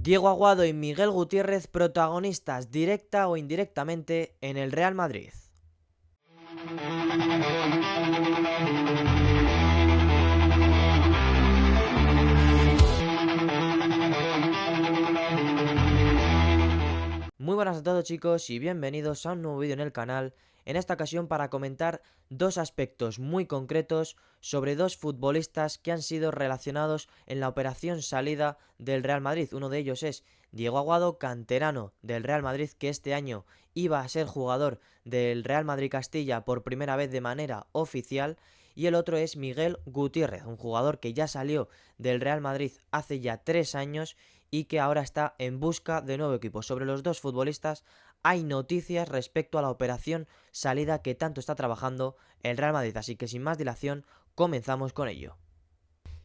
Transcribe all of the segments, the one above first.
Diego Aguado y Miguel Gutiérrez protagonistas directa o indirectamente en el Real Madrid. Muy buenas a todos chicos y bienvenidos a un nuevo vídeo en el canal, en esta ocasión para comentar dos aspectos muy concretos sobre dos futbolistas que han sido relacionados en la operación salida del Real Madrid. Uno de ellos es Diego Aguado, canterano del Real Madrid, que este año iba a ser jugador del Real Madrid Castilla por primera vez de manera oficial, y el otro es Miguel Gutiérrez, un jugador que ya salió del Real Madrid hace ya 3 años y que ahora está en busca de nuevo equipo. Sobre los dos futbolistas hay noticias respecto a la operación salida que tanto está trabajando el Real Madrid, así que sin más dilación comenzamos con ello.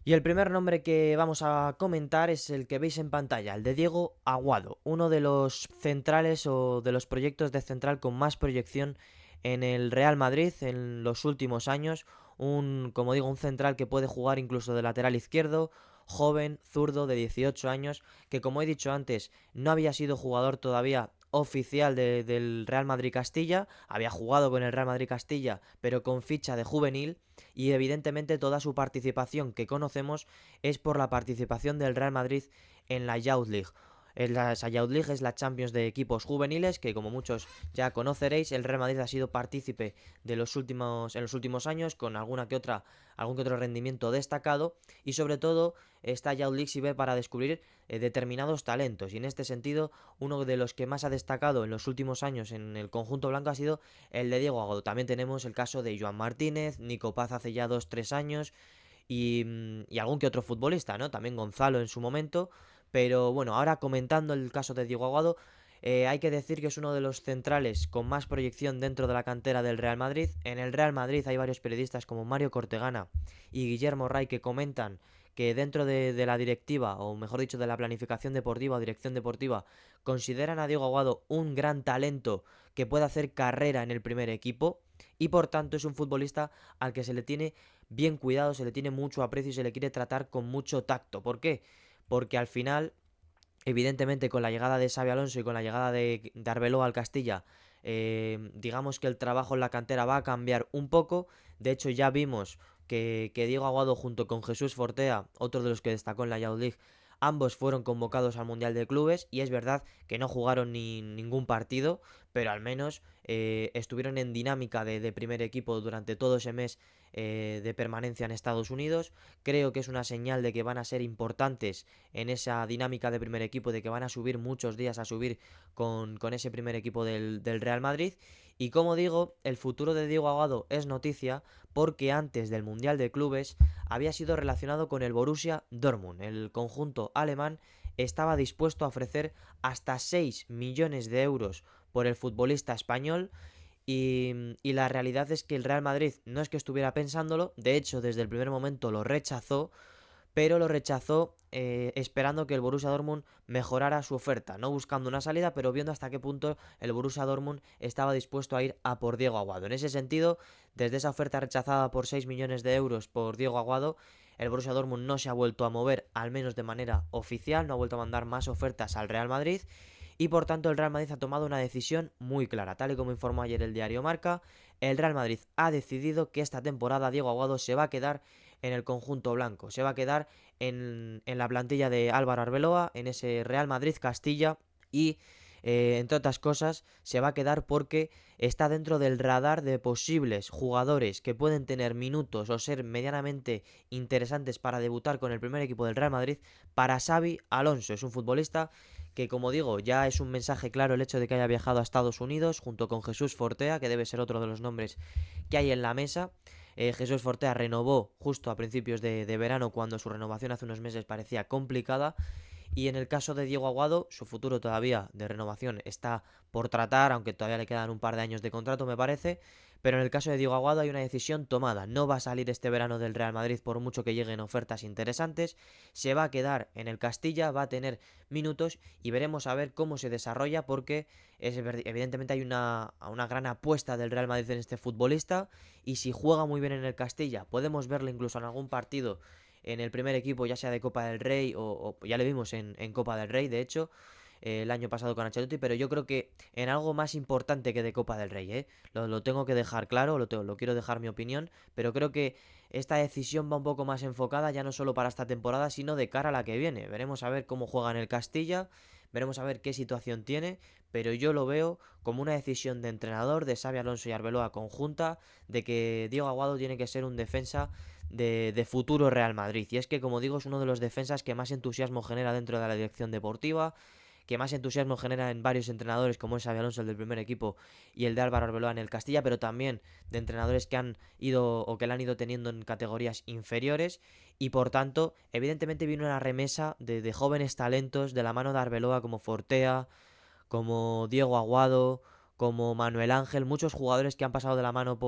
Y el primer nombre que vamos a comentar es el que veis en pantalla, el de Diego Aguado, uno de los centrales o de los proyectos de central con más proyección en el Real Madrid en los últimos años. Como digo, un central que puede jugar incluso de lateral izquierdo, joven, zurdo, de 18 años, que como he dicho antes, no había sido jugador todavía oficial del Real Madrid Castilla, había jugado con el Real Madrid Castilla, pero con ficha de juvenil, y evidentemente toda su participación que conocemos es por la participación del Real Madrid en la Youth League. La Youth League es la Champions de equipos juveniles que, como muchos ya conoceréis, el Real Madrid ha sido partícipe en los últimos años con algún que otro rendimiento destacado, y sobre todo esta Youth League sirve para descubrir determinados talentos, y en este sentido uno de los que más ha destacado en los últimos años en el conjunto blanco ha sido el de Diego Aguado. También tenemos el caso de Joan Martínez, Nico Paz hace ya 2-3 años y algún que otro futbolista, ¿no? También Gonzalo en su momento. Pero bueno, ahora comentando el caso de Diego Aguado, hay que decir que es uno de los centrales con más proyección dentro de la cantera del Real Madrid. En el Real Madrid hay varios periodistas como Mario Cortegana y Guillermo Ray que comentan que dentro de la directiva, o mejor dicho, de la planificación deportiva o dirección deportiva, consideran a Diego Aguado un gran talento que puede hacer carrera en el primer equipo, y por tanto es un futbolista al que se le tiene bien cuidado, se le tiene mucho aprecio y se le quiere tratar con mucho tacto. ¿Por qué? Porque al final, evidentemente, con la llegada de Xabi Alonso y con la llegada de Arbeloa al Castilla, digamos que el trabajo en la cantera va a cambiar un poco. De hecho, ya vimos que Diego Aguado junto con Jesús Fortea, otro de los que destacó en la Youth League, ambos fueron convocados al Mundial de Clubes, y es verdad que no jugaron ningún partido, pero al menos estuvieron en dinámica de primer equipo durante todo ese mes de permanencia en Estados Unidos. Creo que es una señal de que van a ser importantes en esa dinámica de primer equipo, de que van a subir muchos días a subir con ese primer equipo del Real Madrid. Y como digo, el futuro de Diego Aguado es noticia porque antes del Mundial de Clubes había sido relacionado con el Borussia Dortmund. El conjunto alemán estaba dispuesto a ofrecer hasta 6 millones de euros por el futbolista español. Y la realidad es que el Real Madrid no es que estuviera pensándolo, de hecho desde el primer momento lo rechazó, pero lo rechazó esperando que el Borussia Dortmund mejorara su oferta, no buscando una salida, pero viendo hasta qué punto el Borussia Dortmund estaba dispuesto a ir a por Diego Aguado. En ese sentido, desde esa oferta rechazada por 6 millones de euros por Diego Aguado, el Borussia Dortmund no se ha vuelto a mover, al menos de manera oficial, no ha vuelto a mandar más ofertas al Real Madrid, y por tanto el Real Madrid ha tomado una decisión muy clara. Tal y como informó ayer el diario Marca, el Real Madrid ha decidido que esta temporada Diego Aguado se va a quedar en el conjunto blanco, se va a quedar en la plantilla de Álvaro Arbeloa, en ese Real Madrid Castilla, y entre otras cosas se va a quedar porque está dentro del radar de posibles jugadores que pueden tener minutos o ser medianamente interesantes para debutar con el primer equipo del Real Madrid para Xabi Alonso. Es un futbolista que, como digo, ya es un mensaje claro el hecho de que haya viajado a Estados Unidos junto con Jesús Fortea, que debe ser otro de los nombres que hay en la mesa. Jesús Fortea renovó justo a principios de verano, cuando su renovación hace unos meses parecía complicada. Y en el caso de Diego Aguado, su futuro todavía de renovación está por tratar, aunque todavía le quedan un par de años de contrato, me parece. Pero en el caso de Diego Aguado hay una decisión tomada. No va a salir este verano del Real Madrid por mucho que lleguen ofertas interesantes. Se va a quedar en el Castilla, va a tener minutos y veremos a ver cómo se desarrolla, porque evidentemente hay una gran apuesta del Real Madrid en este futbolista, y si juega muy bien en el Castilla podemos verlo incluso en algún partido en el primer equipo, ya sea de Copa del Rey o ya le vimos en Copa del Rey, de hecho, el año pasado con Ancelotti, pero yo creo que en algo más importante que de Copa del Rey, ¿eh? Lo tengo que dejar claro, lo quiero dejar mi opinión, pero creo que esta decisión va un poco más enfocada ya no solo para esta temporada, sino de cara a la que viene. Veremos a ver cómo juega en el Castilla, veremos a ver qué situación tiene, pero yo lo veo como una decisión de entrenador, de Xabi Alonso y Arbeloa conjunta, de que Diego Aguado tiene que ser un defensa de futuro Real Madrid. Y es que, como digo, es uno de los defensas que más entusiasmo genera dentro de la dirección deportiva, que más entusiasmo genera en varios entrenadores, como es Xabi Alonso, el del primer equipo, y el de Álvaro Arbeloa en el Castilla, pero también de entrenadores que han ido o que la han ido teniendo en categorías inferiores, y por tanto, evidentemente viene una remesa de jóvenes talentos de la mano de Arbeloa, como Fortea, como Diego Aguado, como Manuel Ángel, muchos jugadores que han pasado de la mano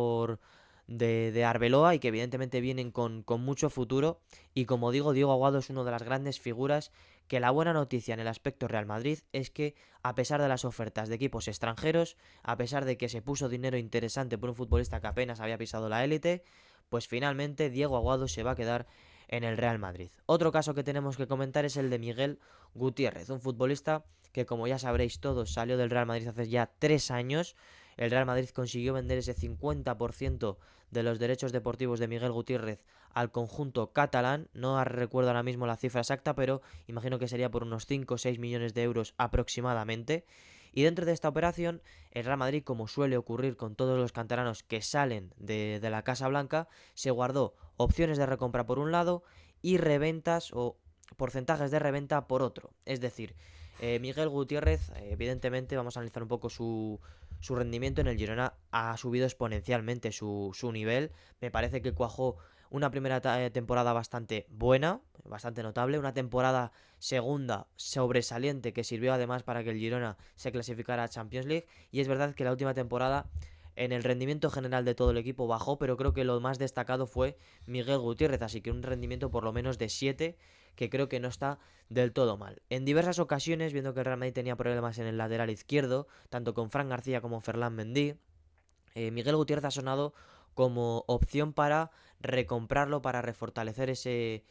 de Arbeloa y que evidentemente vienen con mucho futuro. Y como digo, Diego Aguado es una de las grandes figuras, que la buena noticia en el aspecto Real Madrid es que, a pesar de las ofertas de equipos extranjeros, a pesar de que se puso dinero interesante por un futbolista que apenas había pisado la élite, pues finalmente Diego Aguado se va a quedar en el Real Madrid. Otro caso que tenemos que comentar es el de Miguel Gutiérrez, un futbolista que, como ya sabréis todos, salió del Real Madrid hace ya 3 años. El Real Madrid consiguió vender ese 50% de los derechos deportivos de Miguel Gutiérrez al conjunto catalán. No recuerdo ahora mismo la cifra exacta, pero imagino que sería por unos 5 o 6 millones de euros aproximadamente. Y dentro de esta operación, el Real Madrid, como suele ocurrir con todos los canteranos que salen de la Casa Blanca, se guardó opciones de recompra por un lado y reventas o porcentajes de reventa por otro. Es decir, Miguel Gutiérrez, evidentemente, vamos a analizar un poco su rendimiento en el Girona. Ha subido exponencialmente su nivel. Me parece que cuajó una primera temporada bastante buena, bastante notable, una temporada segunda sobresaliente que sirvió además para que el Girona se clasificara a Champions League, y es verdad que la última temporada en el rendimiento general de todo el equipo bajó, pero creo que lo más destacado fue Miguel Gutiérrez, así que un rendimiento por lo menos de 7, que creo que no está del todo mal. En diversas ocasiones, viendo que el Real Madrid tenía problemas en el lateral izquierdo, tanto con Fran García como Ferland Mendy, Miguel Gutiérrez ha sonado como opción para recomprarlo, para refortalecer ese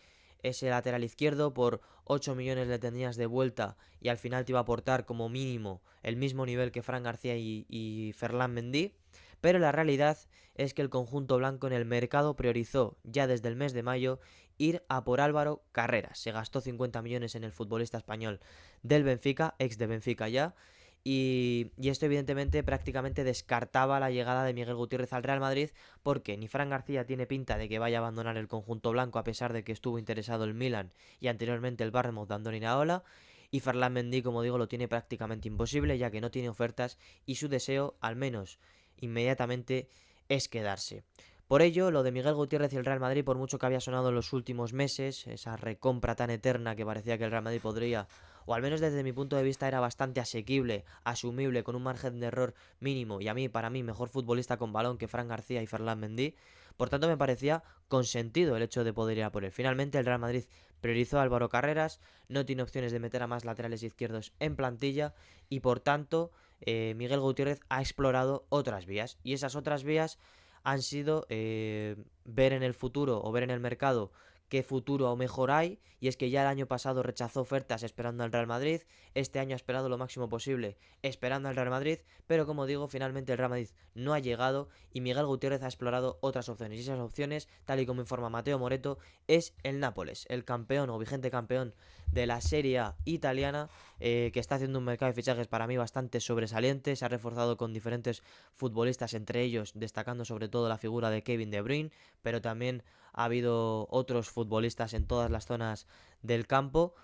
lateral izquierdo. Por 8 millones le tendrías de vuelta y al final te iba a aportar como mínimo el mismo nivel que Fran García y Ferland Mendy. Pero la realidad es que el conjunto blanco en el mercado priorizó ya desde el mes de mayo ir a por Álvaro Carreras. Se gastó 50 millones en el futbolista español del Benfica, ex de Benfica ya, y esto evidentemente prácticamente descartaba la llegada de Miguel Gutiérrez al Real Madrid, porque ni Fran García tiene pinta de que vaya a abandonar el conjunto blanco, a pesar de que estuvo interesado el Milan y anteriormente el Bournemouth de Andoni Iraola, y Ferland Mendy, como digo, lo tiene prácticamente imposible, ya que no tiene ofertas y su deseo, al menos inmediatamente, es quedarse. Por ello, lo de Miguel Gutiérrez y el Real Madrid, por mucho que había sonado en los últimos meses, esa recompra tan eterna que parecía que el Real Madrid podría, o al menos desde mi punto de vista era bastante asequible, asumible, con un margen de error mínimo, y para mí, mejor futbolista con balón que Fran García y Ferland Mendy. Por tanto, me parecía consentido el hecho de poder ir a por él. Finalmente, el Real Madrid priorizó a Álvaro Carreras, no tiene opciones de meter a más laterales izquierdos en plantilla, y por tanto, Miguel Gutiérrez ha explorado otras vías, y esas otras vías han sido ver en el futuro o ver en el mercado qué futuro o mejor hay, y es que ya el año pasado rechazó ofertas esperando al Real Madrid, este año ha esperado lo máximo posible esperando al Real Madrid, pero como digo, finalmente el Real Madrid no ha llegado y Miguel Gutiérrez ha explorado otras opciones, y esas opciones, tal y como informa Mateo Moretto, es el Nápoles, el campeón o vigente campeón de la Serie A italiana, que está haciendo un mercado de fichajes para mí bastante sobresaliente. Se ha reforzado con diferentes futbolistas, entre ellos destacando sobre todo la figura de Kevin De Bruyne, pero también ha habido otros futbolistas en todas las zonas del campo,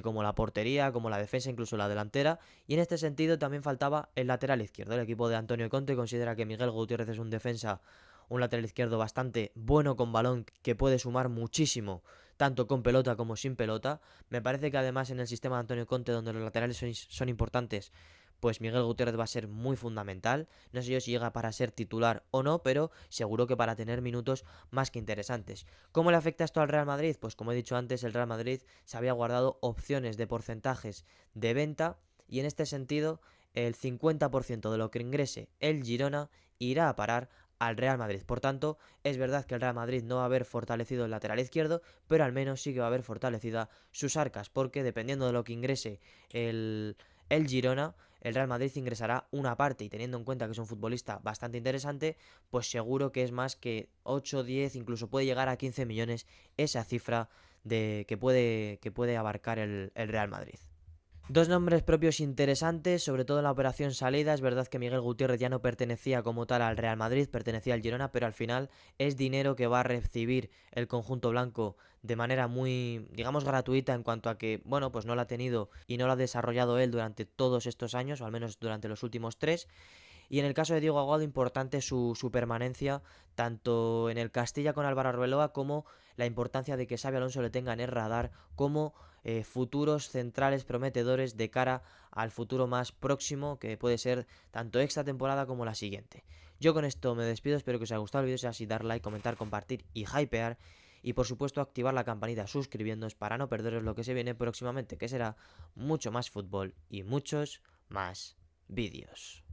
como la portería, como la defensa, incluso la delantera, y en este sentido también faltaba el lateral izquierdo. El equipo de Antonio Conte considera que Miguel Gutiérrez es un defensa, un lateral izquierdo bastante bueno con balón, que puede sumar muchísimo, tanto con pelota como sin pelota. Me parece que además en el sistema de Antonio Conte, donde los laterales son importantes, pues Miguel Gutiérrez va a ser muy fundamental. No sé yo si llega para ser titular o no, pero seguro que para tener minutos más que interesantes. ¿Cómo le afecta esto al Real Madrid? Pues como he dicho antes, el Real Madrid se había guardado opciones de porcentajes de venta, y en este sentido el 50% de lo que ingrese el Girona irá a parar al Real Madrid. Por tanto, es verdad que el Real Madrid no va a haber fortalecido el lateral izquierdo, pero al menos sí que va a haber fortalecida sus arcas, porque dependiendo de lo que ingrese el Girona, el Real Madrid ingresará una parte, y teniendo en cuenta que es un futbolista bastante interesante, pues seguro que es más que 8, 10, incluso puede llegar a 15 millones esa cifra que puede abarcar el Real Madrid. Dos nombres propios interesantes, sobre todo en la operación salida. Es verdad que Miguel Gutiérrez ya no pertenecía como tal al Real Madrid, pertenecía al Girona, pero al final es dinero que va a recibir el conjunto blanco de manera muy, digamos, gratuita, en cuanto a que, bueno, pues no lo ha tenido y no lo ha desarrollado él durante todos estos años, o al menos durante los últimos tres. Y en el caso de Diego Aguado, importante su permanencia, tanto en el Castilla con Álvaro Arbeloa, como la importancia de que Xabi Alonso le tenga en el radar como futuros centrales prometedores de cara al futuro más próximo, que puede ser tanto esta temporada como la siguiente. Yo con esto me despido, espero que os haya gustado el vídeo, si es así, dar like, comentar, compartir y hypear. Y por supuesto activar la campanita suscribiéndoos para no perderos lo que se viene próximamente, que será mucho más fútbol y muchos más vídeos.